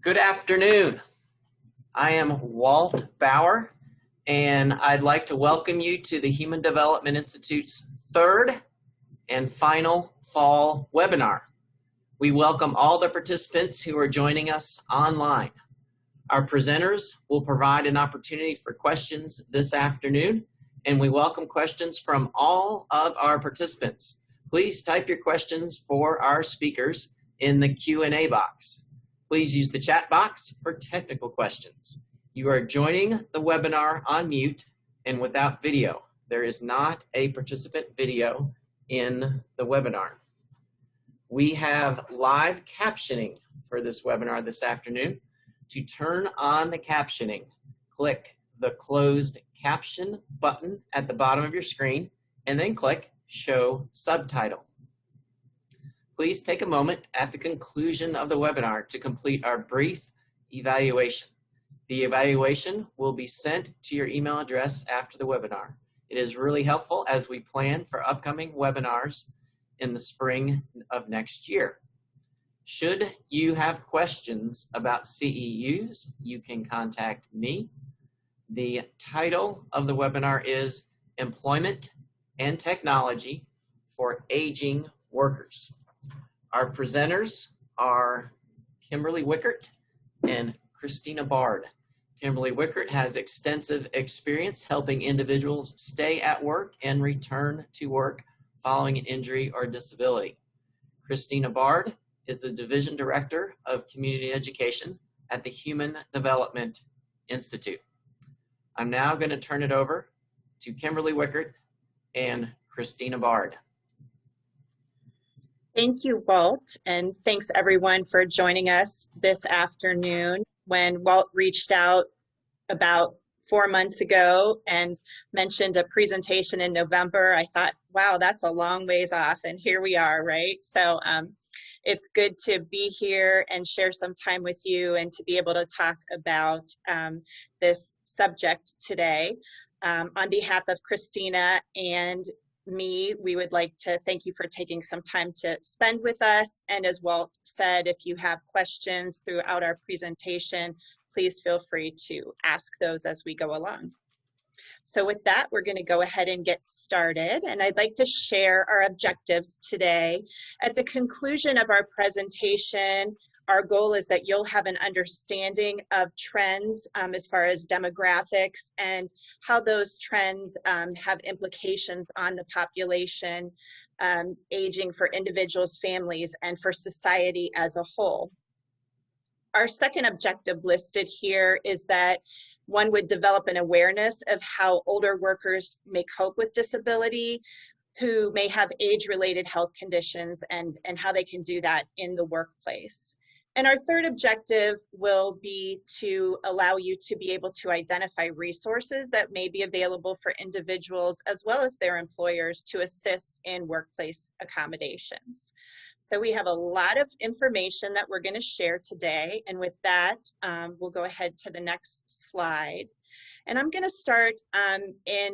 Good afternoon. I am Walt Bauer, and I'd like to welcome you to the Human Development Institute's third and final fall webinar. We welcome all the participants who are joining us online. Our presenters will provide an opportunity for questions this afternoon, and we welcome questions from all of our participants. Please type your questions for our speakers in the Q&A box. Please use the chat box for technical questions. You are joining the webinar on mute and without video. There is not a participant video in the webinar. We have live captioning for this webinar this afternoon. To turn on the captioning, click the closed caption button at the bottom of your screen and then click Show Subtitle. Please take a moment at the conclusion of the webinar to complete our brief evaluation. The evaluation will be sent to your email address after the webinar. It is really helpful as we plan for upcoming webinars in the spring of next year. Should you have questions about CEUs, you can contact me. The title of the webinar is Employment and Technology for Aging Workers. Our presenters are Kimberly Wickert and Christina Bard. Kimberly Wickert has extensive experience helping individuals stay at work and return to work following an injury or disability. Christina Bard is the Division Director of Community Education at the Human Development Institute. I'm now going to turn it over to Kimberly Wickert and Christina Bard. Thank you, Walt, and thanks everyone for joining us this afternoon. When Walt reached out about 4 months ago and mentioned a presentation in November, I thought, wow, that's a long ways off, and here we are, right? So it's good to be here and share some time with you and to be able to talk about this subject today. On behalf of Christina and me, we would like to thank you for taking some time to spend with us. And as Walt said, if you have questions throughout our presentation, please feel free to ask those as we go along. So with that, we're going to go ahead and get started. And I'd like to share our objectives today. At the conclusion of our presentation, our goal is that you'll have an understanding of trends as far as demographics and how those trends have implications on the population, aging for individuals, families, and for society as a whole. Our second objective listed here is that one would develop an awareness of how older workers may cope with disability, who may have age-related health conditions, and how they can do that in the workplace. And our third objective will be to allow you to be able to identify resources that may be available for individuals as well as their employers to assist in workplace accommodations. So we have a lot of information that we're going to share today. And with that, we'll go ahead to the next slide. And I'm going to start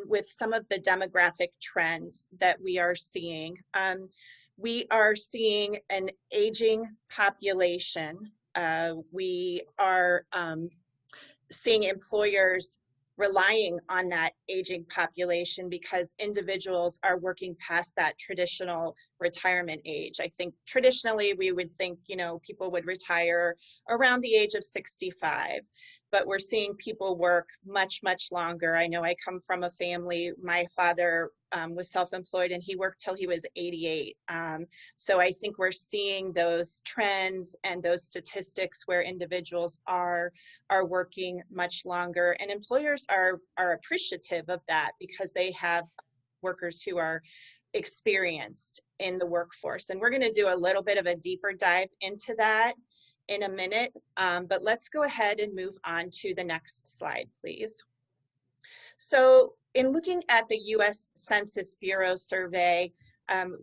with some of the demographic trends that we are seeing. We are seeing an aging population. We are seeing employers relying on that aging population because individuals are working past that traditional retirement age. I think traditionally we would think, people would retire around the age of 65, but we're seeing people work much, much longer. I know I come from a family, my father was self-employed and he worked till he was 88. So I think we're seeing those trends and those statistics where individuals are working much longer, and employers are appreciative of that because they have workers who are experienced in the workforce. And we're going to do a little bit of a deeper dive into that in a minute, but let's go ahead and move on to the next slide, please. So in looking at the U.S. Census Bureau survey,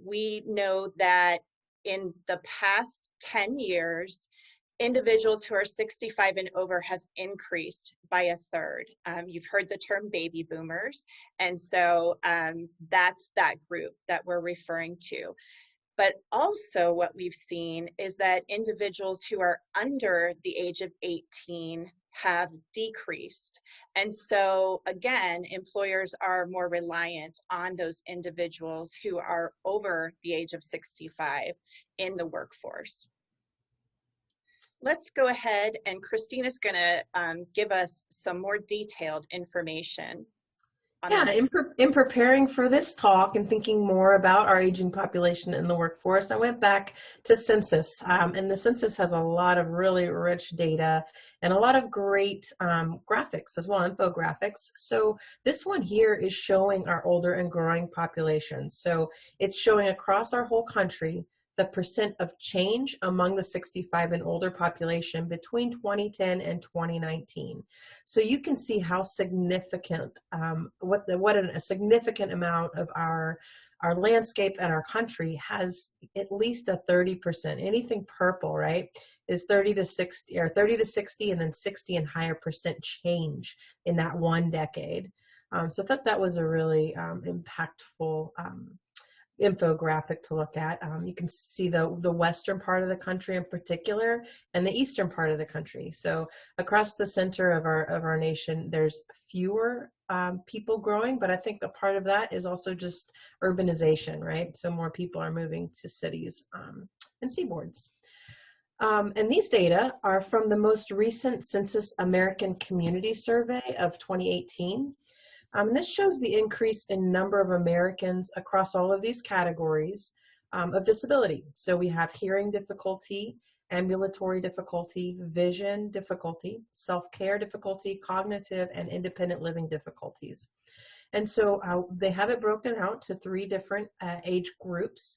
we know that in the past 10 years, individuals who are 65 and over have increased by a third. You've heard the term baby boomers, and so that's that group that we're referring to. But also what we've seen is that individuals who are under the age of 18 have decreased. And so again, employers are more reliant on those individuals who are over the age of 65 in the workforce. Let's go ahead, and Christina's going to give us some more detailed information on Yeah, in preparing for this talk and thinking more about our aging population in the workforce, I went back to census, and the census has a lot of really rich data and a lot of great graphics as well, infographics. So this one here is showing our older and growing populations. So it's showing across our whole country the percent of change among the 65 and older population between 2010 and 2019. So you can see how significant, a significant amount of our landscape and our country has at least a 30%. Anything purple, right, is 30 to 60, or 30 to 60, and then 60 and higher percent change in that one decade. So I thought that was a really impactful infographic to look at. You can see the western part of the country in particular, and the eastern part of the country. So across the center of our nation, there's fewer people growing, but I think a part of that is also just urbanization, right? So more people are moving to cities and seaboards. And these data are from the most recent Census American Community Survey of 2018. This shows the increase in number of Americans across all of these categories of disability. So we have hearing difficulty, ambulatory difficulty, vision difficulty, self-care difficulty, cognitive and independent living difficulties. And so they have it broken out to 3 different age groups.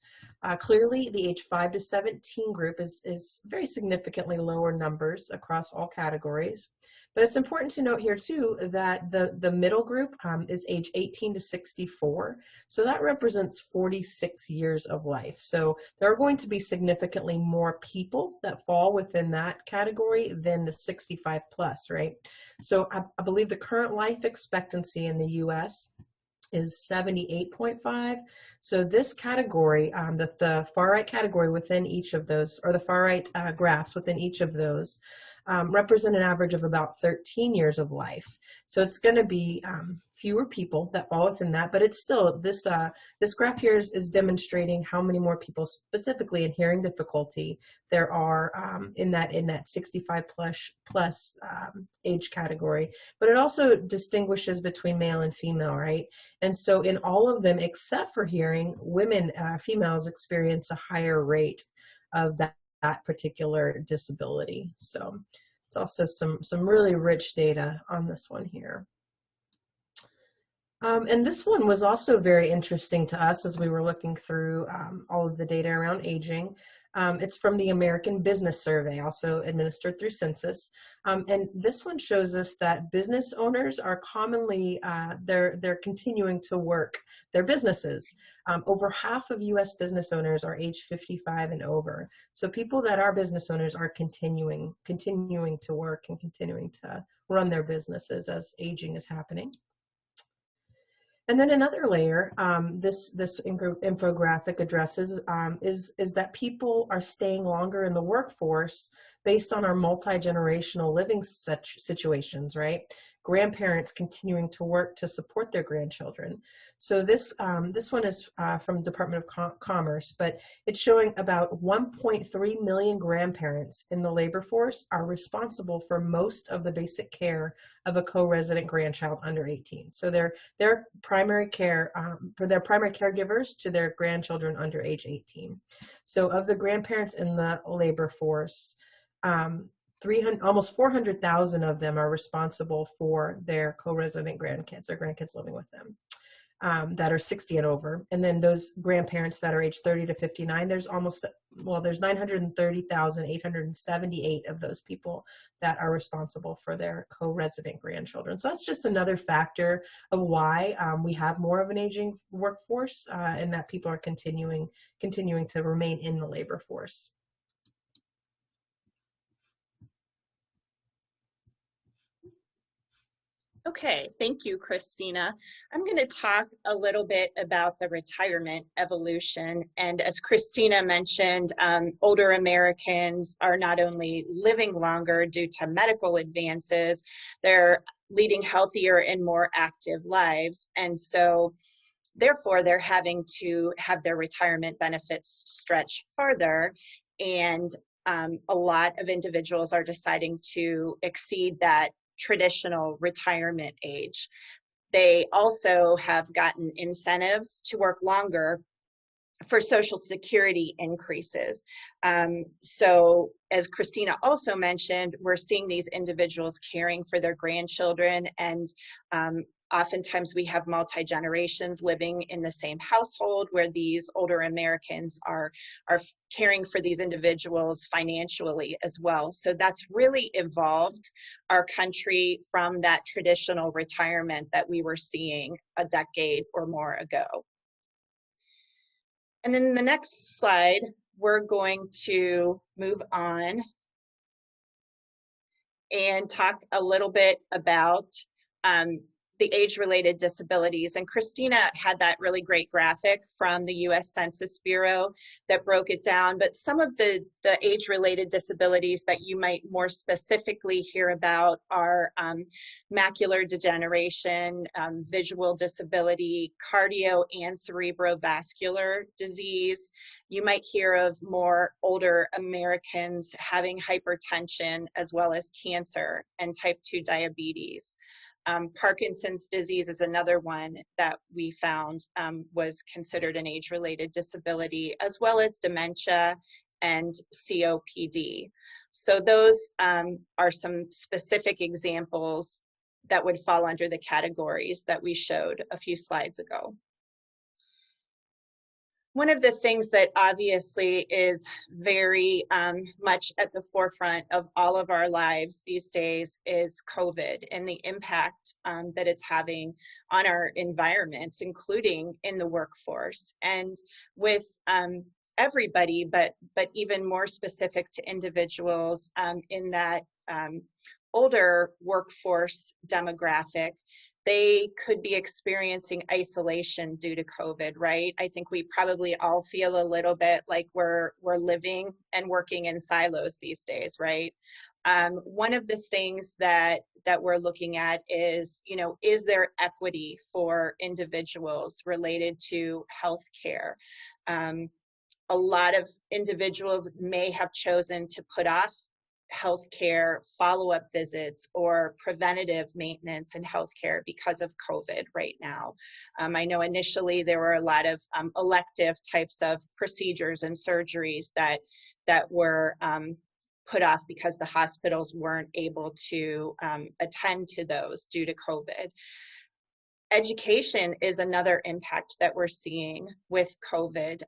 Clearly, the age 5 to 17 group is very significantly lower numbers across all categories. But it's important to note here too that the middle group is age 18 to 64. So that represents 46 years of life. So there are going to be significantly more people that fall within that category than the 65 plus, right? So I believe the current life expectancy in the US is 78.5. So this category, the far right category within each of those, or the far right graphs within each of those, represent an average of about 13 years of life. So it's going to be fewer people that fall within that, but it's still, this graph here is demonstrating how many more people specifically in hearing difficulty there are in that 65 plus age category. But it also distinguishes between male and female, right? And so in all of them, except for hearing, women, females experience a higher rate of that particular disability. So it's also some really rich data on this one here. And this one was also very interesting to us as we were looking through all of the data around aging. It's from the American Business Survey, also administered through Census. And this one shows us that business owners are commonly, they're continuing to work their businesses. Over half of US business owners are age 55 and over. So people that are business owners are continuing to work and continuing to run their businesses as aging is happening. And then another layer this infographic addresses is that people are staying longer in the workforce based on our multi-generational living situations, right? Grandparents continuing to work to support their grandchildren. So this one is from Department of Commerce, but it's showing about 1.3 million grandparents in the labor force are responsible for most of the basic care of a co-resident grandchild under 18. So they're primary care for their primary caregivers to their grandchildren under age 18. So of the grandparents in the labor force, almost 400,000 of them are responsible for their co-resident grandkids or grandkids living with them that are 60 and over. And then those grandparents that are age 30 to 59, there's 930,878 of those people that are responsible for their co-resident grandchildren. So that's just another factor of why we have more of an aging workforce and that people are continuing to remain in the labor force. Okay, thank you, Christina. I'm going to talk a little bit about the retirement evolution. And as Christina mentioned, older Americans are not only living longer due to medical advances, they're leading healthier and more active lives. And so therefore, they're having to have their retirement benefits stretch farther. And a lot of individuals are deciding to exceed that traditional retirement age. They also have gotten incentives to work longer for Social Security increases. So as Christina also mentioned, we're seeing these individuals caring for their grandchildren, and oftentimes we have multi-generations living in the same household where these older Americans are caring for these individuals financially as well. So that's really evolved our country from that traditional retirement that we were seeing a decade or more ago. And then the next slide, we're going to move on and talk a little bit about the age-related disabilities. And Christina had that really great graphic from the US Census Bureau that broke it down, but some of the age-related disabilities that you might more specifically hear about are macular degeneration, visual disability, cardio and cerebrovascular disease. You might hear of more older Americans having hypertension as well as cancer and type 2 diabetes. Parkinson's disease is another one that we found was considered an age-related disability, as well as dementia and COPD. So those are some specific examples that would fall under the categories that we showed a few slides ago. One of the things that obviously is very much at the forefront of all of our lives these days is COVID and the impact that it's having on our environments, including in the workforce. And with everybody, but even more specific to individuals in that older workforce demographic, they could be experiencing isolation due to COVID, right? I think we probably all feel a little bit like we're living and working in silos these days, right? One of the things that we're looking at is, is there equity for individuals related to healthcare? A lot of individuals may have chosen to put off healthcare follow-up visits or preventative maintenance in healthcare because of COVID right now. I know initially there were a lot of elective types of procedures and surgeries that were put off because the hospitals weren't able to attend to those due to COVID. Education is another impact that we're seeing with COVID.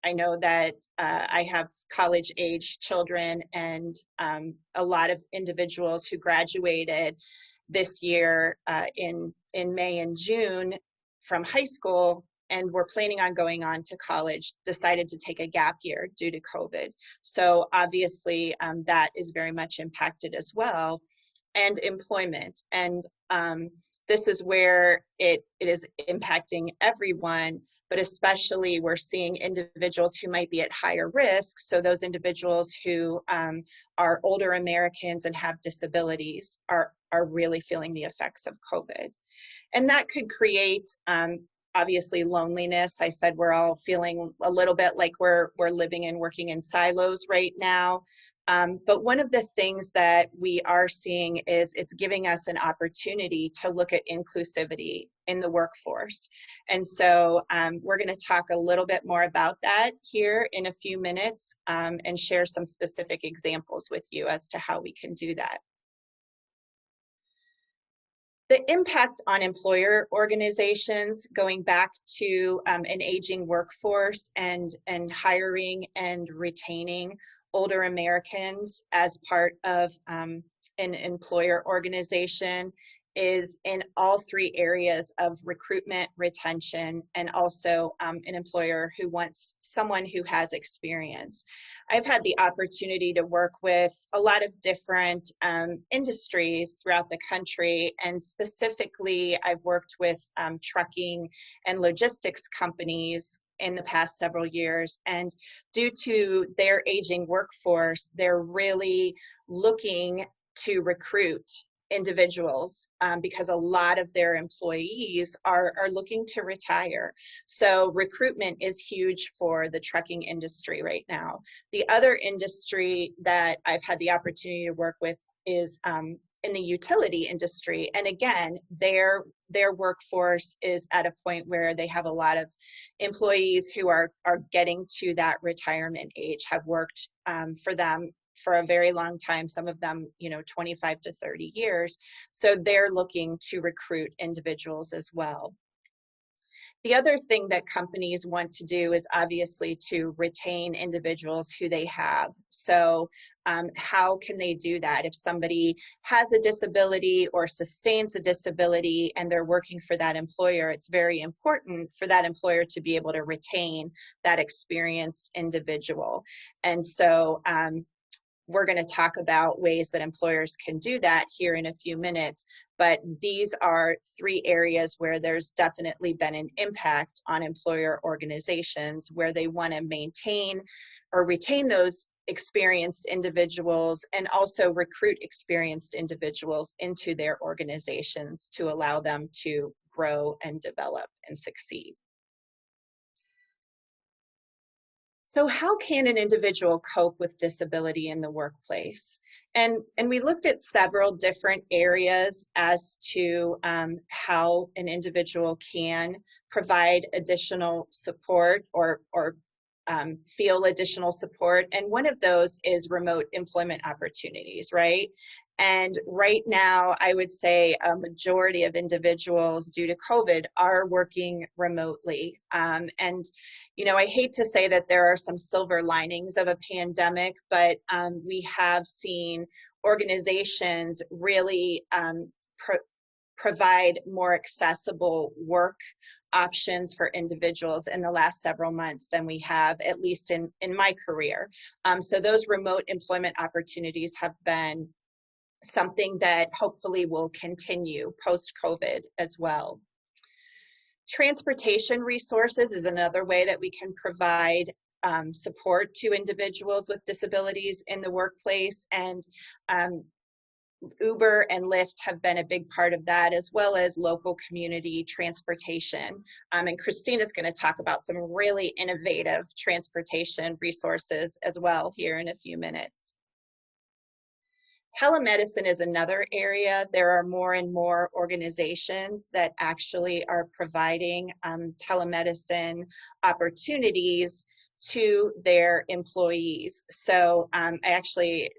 I know that I have college-age children, and a lot of individuals who graduated this year in May and June from high school and were planning on going on to college decided to take a gap year due to COVID. So obviously that is very much impacted as well. And employment. And this is where it is impacting everyone, but especially we're seeing individuals who might be at higher risk. So those individuals who are older Americans and have disabilities are really feeling the effects of COVID. And that could create obviously loneliness. I said we're all feeling a little bit like we're living and working in silos right now. But one of the things that we are seeing is it's giving us an opportunity to look at inclusivity in the workforce. And so we're going to talk a little bit more about that here in a few minutes and share some specific examples with you as to how we can do that. The impact on employer organizations, going back to an aging workforce and hiring and retaining older Americans as part of an employer organization, is in all three areas of recruitment, retention, and also an employer who wants someone who has experience. I've had the opportunity to work with a lot of different industries throughout the country, and specifically I've worked with trucking and logistics companies in the past several years, and due to their aging workforce, they're really looking to recruit individuals because a lot of their employees are looking to retire. So recruitment is huge for the trucking industry right now. The other industry that I've had the opportunity to work with is in the utility industry. And again, their workforce is at a point where they have a lot of employees who are getting to that retirement age, have worked for them for a very long time, some of them, 25 to 30 years. So they're looking to recruit individuals as well. The other thing that companies want to do is obviously to retain individuals who they have. So how can they do that? If somebody has a disability or sustains a disability and they're working for that employer, it's very important for that employer to be able to retain that experienced individual. And so we're going to talk about ways that employers can do that here in a few minutes, but these are three areas where there's definitely been an impact on employer organizations where they want to maintain or retain those experienced individuals and also recruit experienced individuals into their organizations to allow them to grow and develop and succeed. So how can an individual cope with disability in the workplace? And we looked at several different areas as to how an individual can provide additional support or feel additional support. And one of those is remote employment opportunities, right? And right now, I would say a majority of individuals due to COVID are working remotely. And, I hate to say that there are some silver linings of a pandemic, but we have seen organizations really provide more accessible work options for individuals in the last several months than we have, at least in my career. So those remote employment opportunities have been something that hopefully will continue post-COVID as well. Transportation resources is another way that we can provide support to individuals with disabilities in the workplace, and Uber and Lyft have been a big part of that, as well as local community transportation. And Christina's going to talk about some really innovative transportation resources as well here in a few minutes. Telemedicine is another area. There are more and more organizations that actually are providing telemedicine opportunities to their employees. So I actually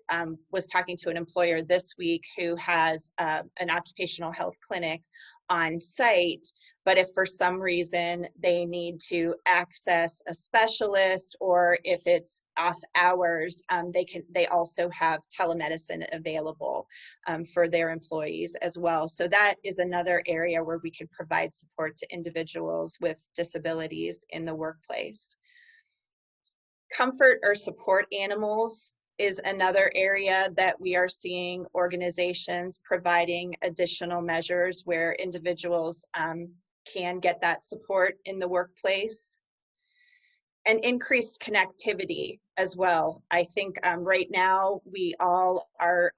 was talking to an employer this week who has an occupational health clinic on site, but if for some reason they need to access a specialist or if it's off hours, they also have telemedicine available for their employees as well. So that is another area where we can provide support to individuals with disabilities in the workplace. Comfort or support animals is another area that we are seeing organizations providing additional measures where individuals can get that support in the workplace. And increased connectivity as well. I think right now we all are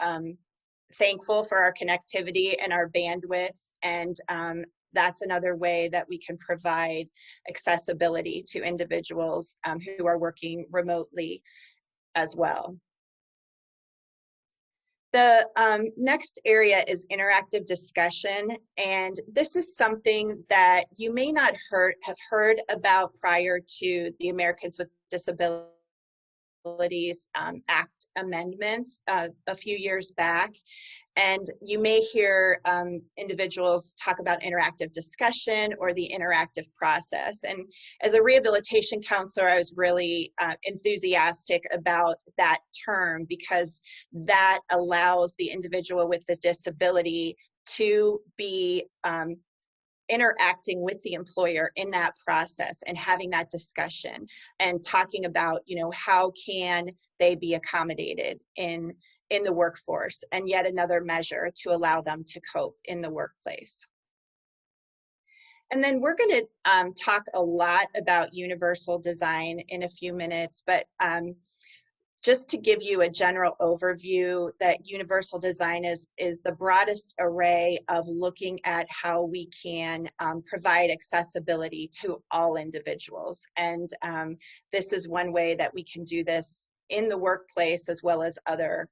thankful for our connectivity and our bandwidth, and that's another way that we can provide accessibility to individuals who are working remotely as well. The next area is interactive discussion, and this is something that you may not have heard about prior to the Americans with Disabilities Act amendments a few years back. And you may hear individuals talk about interactive discussion or the interactive process. And as a rehabilitation counselor, I was really enthusiastic about that term because that allows the individual with this disability to be interacting with the employer in that process and having that discussion and talking about, how can they be accommodated in the workforce, and yet another measure to allow them to cope in the workplace. And then we're going to talk a lot about universal design in a few minutes, but just to give you a general overview, that universal design is the broadest array of looking at how we can provide accessibility to all individuals. And this is one way that we can do this in the workplace as well as other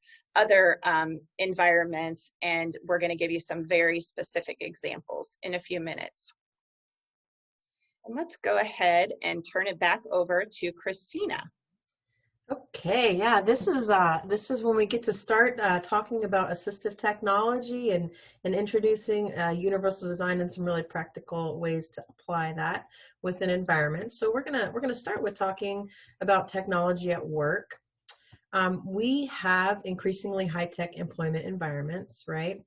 environments. And we're going to give you some very specific examples in a few minutes. And let's go ahead and turn it back over to Christina. Okay, yeah, this is when we get to start talking about assistive technology and introducing universal design and some really practical ways to apply that with an environment. So we're gonna start with talking about technology at work. We have increasingly high-tech employment environments, right?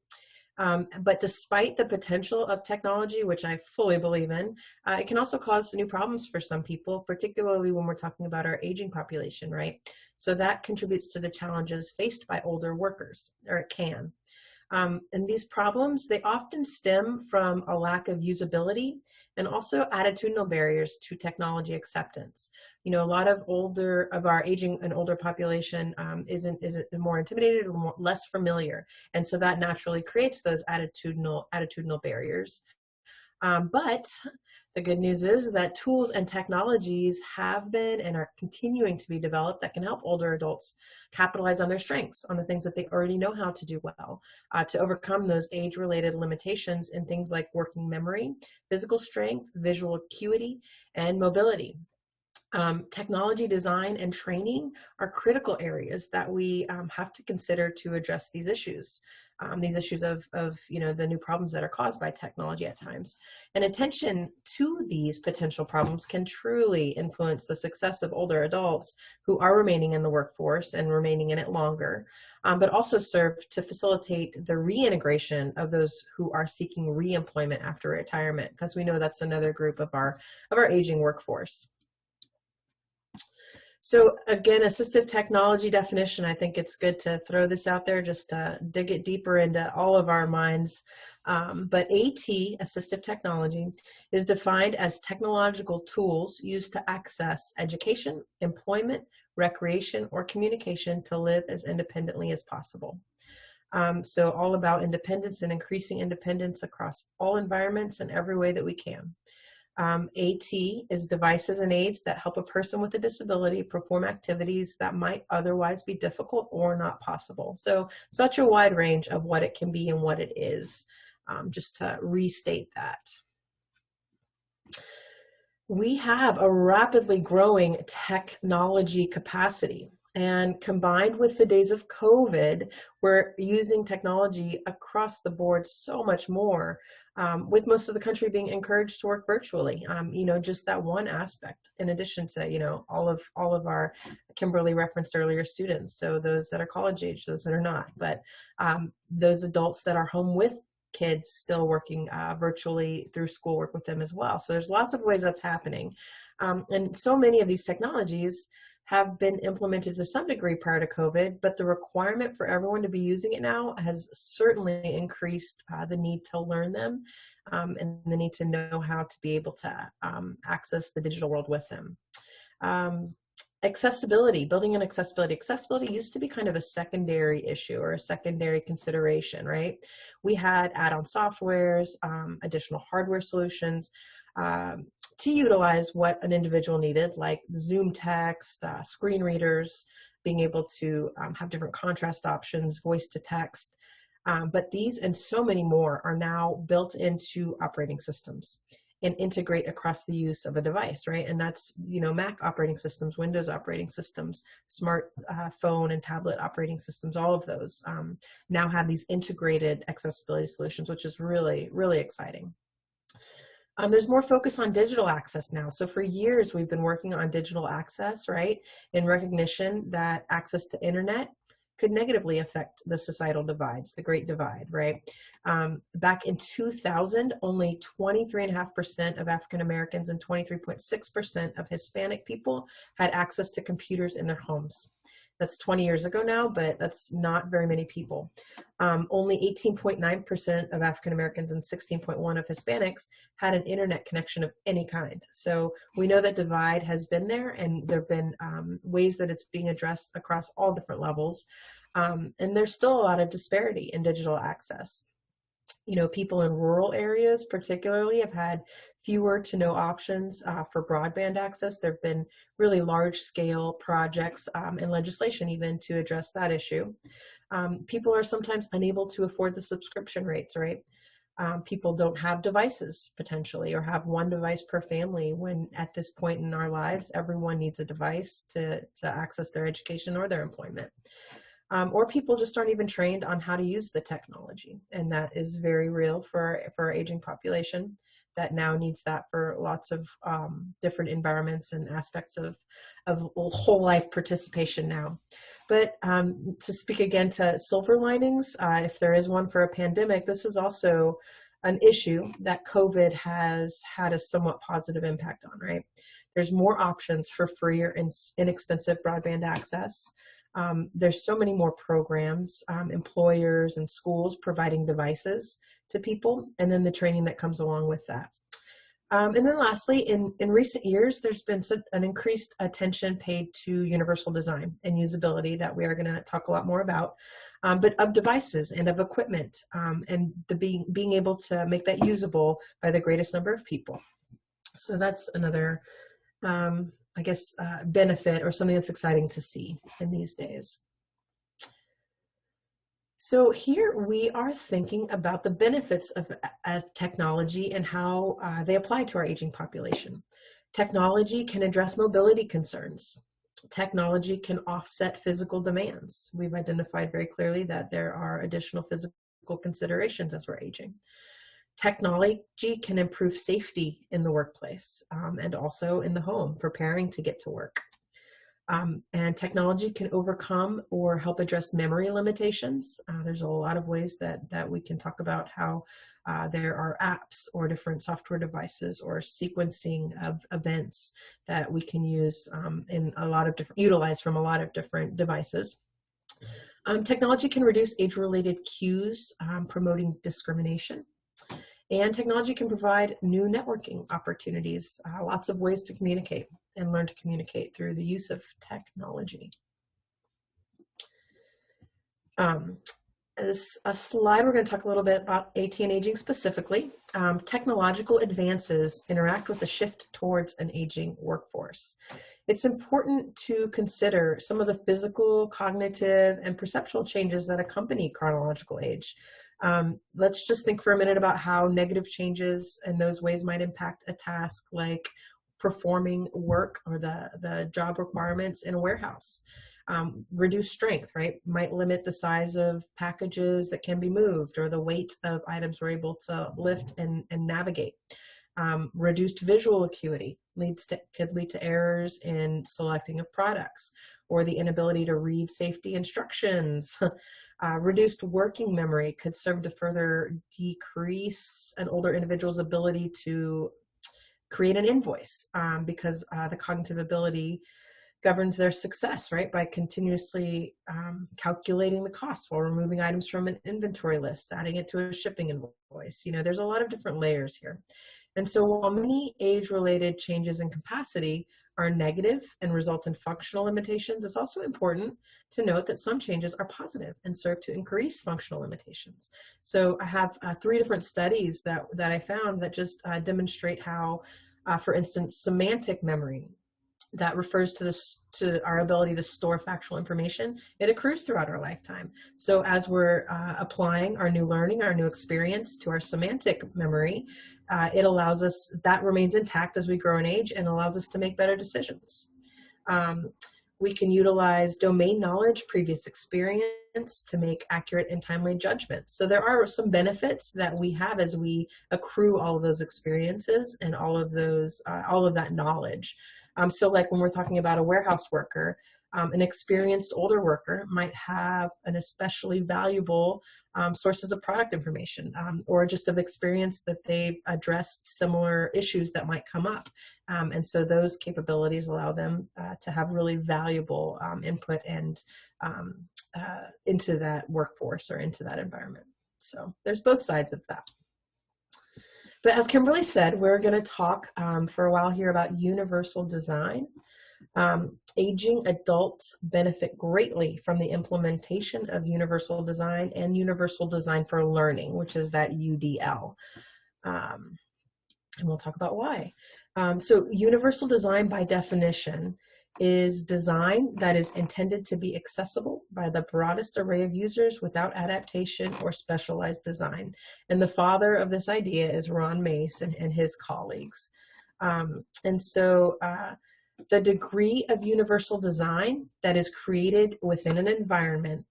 But despite the potential of technology, which I fully believe in, it can also cause new problems for some people, particularly when we're talking about our aging population, right? So that contributes to the challenges faced by older workers, or it can. And these problems, they often stem from a lack of usability and also attitudinal barriers to technology acceptance. A lot of our aging and older population isn't more intimidated or less familiar. And so that naturally creates those attitudinal barriers. But the good news is that tools and technologies have been and are continuing to be developed that can help older adults capitalize on their strengths, on the things that they already know how to do well, to overcome those age-related limitations in things like working memory, physical strength, visual acuity, and mobility. Technology design and training are critical areas that we have to consider to address these issues of the new problems that are caused by technology at times. And attention to these potential problems can truly influence the success of older adults who are remaining in the workforce and remaining in it longer, but also serve to facilitate the reintegration of those who are seeking reemployment after retirement, because we know that's another group of our aging workforce. So again, assistive technology definition, I think it's good to throw this out there just to dig it deeper into all of our minds. But AT, assistive technology, is defined as technological tools used to access education, employment, recreation, or communication to live as independently as possible. So all about independence and increasing independence across all environments in every way that we can. AT is devices and aids that help a person with a disability perform activities that might otherwise be difficult or not possible. So such a wide range of what it can be and what it is, just to restate that. We have a rapidly growing technology capacity. And combined with the days of COVID, we're using technology across the board so much more, with most of the country being encouraged to work virtually. Just that one aspect, in addition to, all of our, Kimberly referenced earlier, students. So those that are college age, those that are not, but those adults that are home with kids still working virtually through schoolwork with them as well. So there's lots of ways that's happening. And so many of these technologies have been implemented to some degree prior to COVID, but the requirement for everyone to be using it now has certainly increased the need to learn them and the need to know how to be able to access the digital world with them. Accessibility, building in accessibility. Accessibility used to be kind of a secondary issue or a secondary consideration, right? We had add-on softwares, additional hardware solutions, to utilize what an individual needed, like Zoom text, screen readers, being able to have different contrast options, voice to text. But these and so many more are now built into operating systems and integrate across the use of a device, right? And that's, Mac operating systems, Windows operating systems, smart phone and tablet operating systems, all of those now have these integrated accessibility solutions, which is really, really exciting. There's more focus on digital access now. So for years, we've been working on digital access, right? In recognition that access to internet, could negatively affect the societal divides, the Great Divide, right? Back in 2000, only 23.5% of African Americans and 23.6% of Hispanic people had access to computers in their homes. That's 20 years ago now, but that's not very many people. Only 18.9% of African Americans and 16.1% of Hispanics had an internet connection of any kind. So we know that divide has been there, and there have been ways that it's being addressed across all different levels. And there's still a lot of disparity in digital access. You know, people in rural areas particularly have had fewer to no options for broadband access. There have been really large scale projects and legislation even to address that issue. People are sometimes unable to afford the subscription rates, right? People don't have devices potentially, or have one device per family, when at this point in our lives, everyone needs a device to access their education or their employment. Or people just aren't even trained on how to use the technology. And that is very real for our aging population that now needs that for lots of different environments and aspects of whole life participation now. But to speak again to silver linings, if there is one for a pandemic, this is also an issue that COVID has had a somewhat positive impact on, right? There's more options for free or inexpensive broadband access. There's so many more programs, employers and schools providing devices to people, and then the training that comes along with that. And then lastly, in recent years, there's been an increased attention paid to universal design and usability that we are going to talk a lot more about, but of devices and of equipment, and being able to make that usable by the greatest number of people. So that's another benefit, or something that's exciting to see in these days. So here we are thinking about the benefits of technology and how they apply to our aging population. Technology can address mobility concerns. Technology can offset physical demands. We've identified very clearly that there are additional physical considerations as we're aging. Technology can improve safety in the workplace and also in the home, preparing to get to work. And technology can overcome or help address memory limitations. There's a lot of ways that we can talk about how there are apps or different software devices or sequencing of events that we can use utilize from a lot of different devices. Technology can reduce age-related cues, promoting discrimination. And technology can provide new networking opportunities, lots of ways to communicate and learn to communicate through the use of technology. This a slide, we're going to talk a little bit about AT and aging specifically. Technological advances interact with the shift towards an aging workforce. It's important to consider some of the physical, cognitive, and perceptual changes that accompany chronological age. Let's just think for a minute about how negative changes in those ways might impact a task like performing work or the job requirements in a warehouse. Reduced strength, right, might limit the size of packages that can be moved or the weight of items we're able to lift and navigate. Reduced visual acuity could lead to errors in selecting of products, or the inability to read safety instructions. Reduced working memory could serve to further decrease an older individual's ability to create an invoice because the cognitive ability governs their success, right, by continuously calculating the cost while removing items from an inventory list, adding it to a shipping invoice. You know, there's a lot of different layers here. And so while many age-related changes in capacity are negative and result in functional limitations, it's also important to note that some changes are positive and serve to increase functional limitations. So I have 3 different studies that I found that just demonstrate how, for instance, semantic memory, that refers to our ability to store factual information. It accrues throughout our lifetime. So as we're applying our new learning, our new experience to our semantic memory, it allows us, that remains intact as we grow in age and allows us to make better decisions. We can utilize domain knowledge, previous experience to make accurate and timely judgments. So there are some benefits that we have as we accrue all of those experiences and all of that knowledge. So like when we're talking about a warehouse worker, An experienced older worker might have an especially valuable sources of product information, or just of experience that they've addressed similar issues that might come up. And so those capabilities allow them to have really valuable input and into that workforce or into that environment. So there's both sides of that. But as Kimberly said, we're going to talk for a while here about universal design. Aging adults benefit greatly from the implementation of universal design and universal design for learning, which is that UDL. And we'll talk about why. So universal design by definition is design that is intended to be accessible by the broadest array of users without adaptation or specialized design. And the father of this idea is Ron Mace and his colleagues. And so the degree of universal design that is created within an environment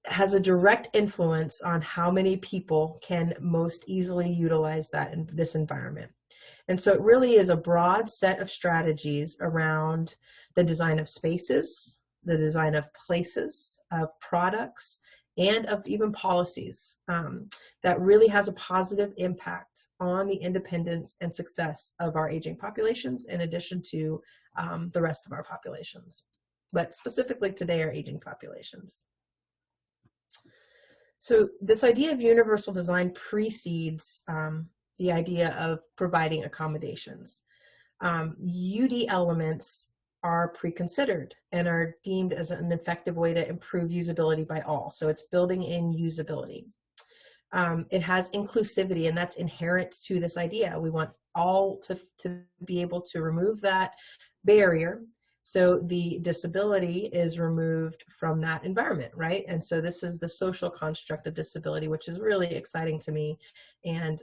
has a direct influence on how many people can most easily utilize that in this environment. And so it really is a broad set of strategies around the design of spaces, the design of places, of products, and of even policies that really has a positive impact on the independence and success of our aging populations, in addition to the rest of our populations, but specifically today, our aging populations. So this idea of universal design precedes the idea of providing accommodations. UD elements are pre-considered and are deemed as an effective way to improve usability by all. So it's building in usability. It has inclusivity, and that's inherent to this idea. We want all to be able to remove that barrier, so the disability is removed from that environment, right? And so this is the social construct of disability, which is really exciting to me. And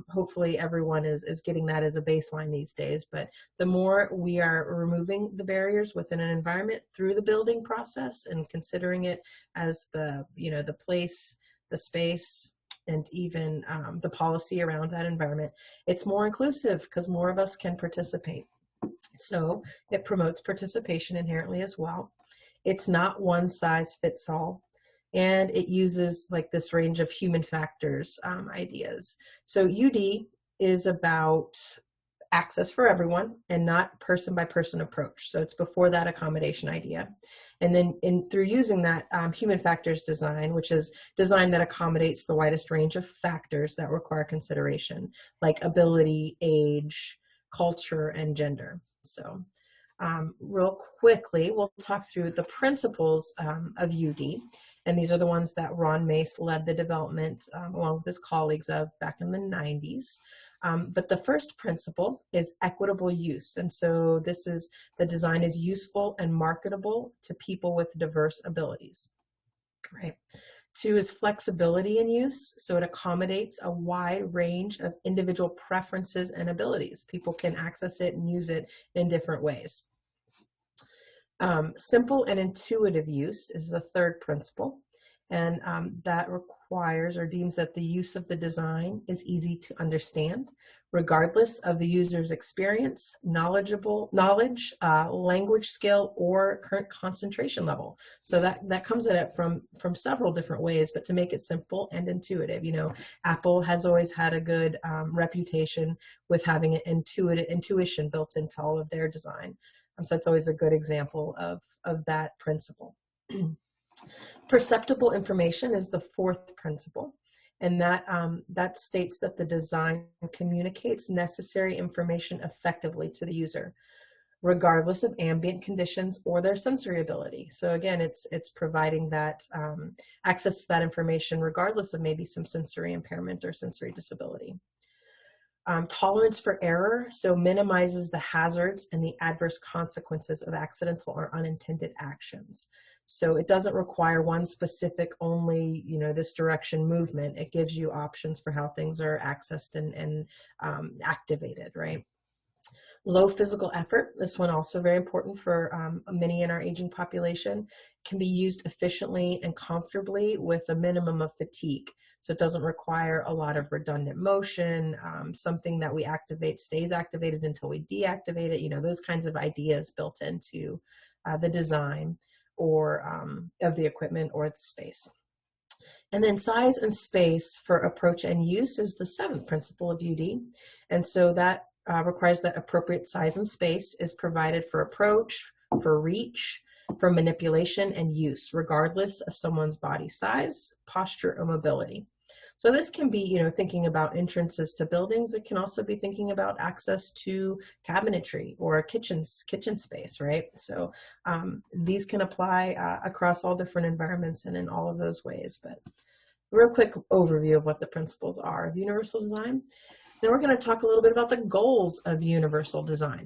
hopefully everyone is getting that as a baseline these days. But the more we are removing the barriers within an environment through the building process and considering it as the place, the space, and even the policy around that environment, it's more inclusive because more of us can participate. So it promotes participation inherently as well. It's not one size fits all, and it uses like this range of human factors ideas. So UD is about access for everyone and not person by person approach. So it's before that accommodation idea. And then through using that human factors design, which is design that accommodates the widest range of factors that require consideration, like ability, age, culture, and gender. So real quickly, we'll talk through the principles of UD, and these are the ones that Ron Mace led the development along with his colleagues of back in the 90s. But the first principle is equitable use, and so this is the design is useful and marketable to people with diverse abilities, right? 2 is flexibility in use, so it accommodates a wide range of individual preferences and abilities. People can access it and use it in different ways. Simple and intuitive use is the third principle, and that requires or deems that the use of the design is easy to understand, regardless of the user's experience, knowledge, language skill, or current concentration level. So that comes at it from several different ways, but to make it simple and intuitive. You know, Apple has always had a good reputation with having an intuition built into all of their design. So that's always a good example of that principle. Perceptible information is the fourth principle, and that states that the design communicates necessary information effectively to the user, regardless of ambient conditions or their sensory ability. So again, it's providing that access to that information regardless of maybe some sensory impairment or sensory disability. Tolerance for error, so minimizes the hazards and the adverse consequences of accidental or unintended actions. So it doesn't require one specific only, this direction movement. It gives you options for how things are accessed and activated, right? Low physical effort, this one also very important for many in our aging population, can be used efficiently and comfortably with a minimum of fatigue. So it doesn't require a lot of redundant motion, something that we activate stays activated until we deactivate it, those kinds of ideas built into the design or of the equipment or the space. And then size and space for approach and use is the 7th principle of UD. And so that requires that appropriate size and space is provided for approach, for reach, for manipulation and use, regardless of someone's body size, posture, or mobility. So this can be, thinking about entrances to buildings. It can also be thinking about access to cabinetry or kitchen space, right? So these can apply across all different environments and in all of those ways. But a real quick overview of what the principles are of universal design. Then we're going to talk a little bit about the goals of universal design.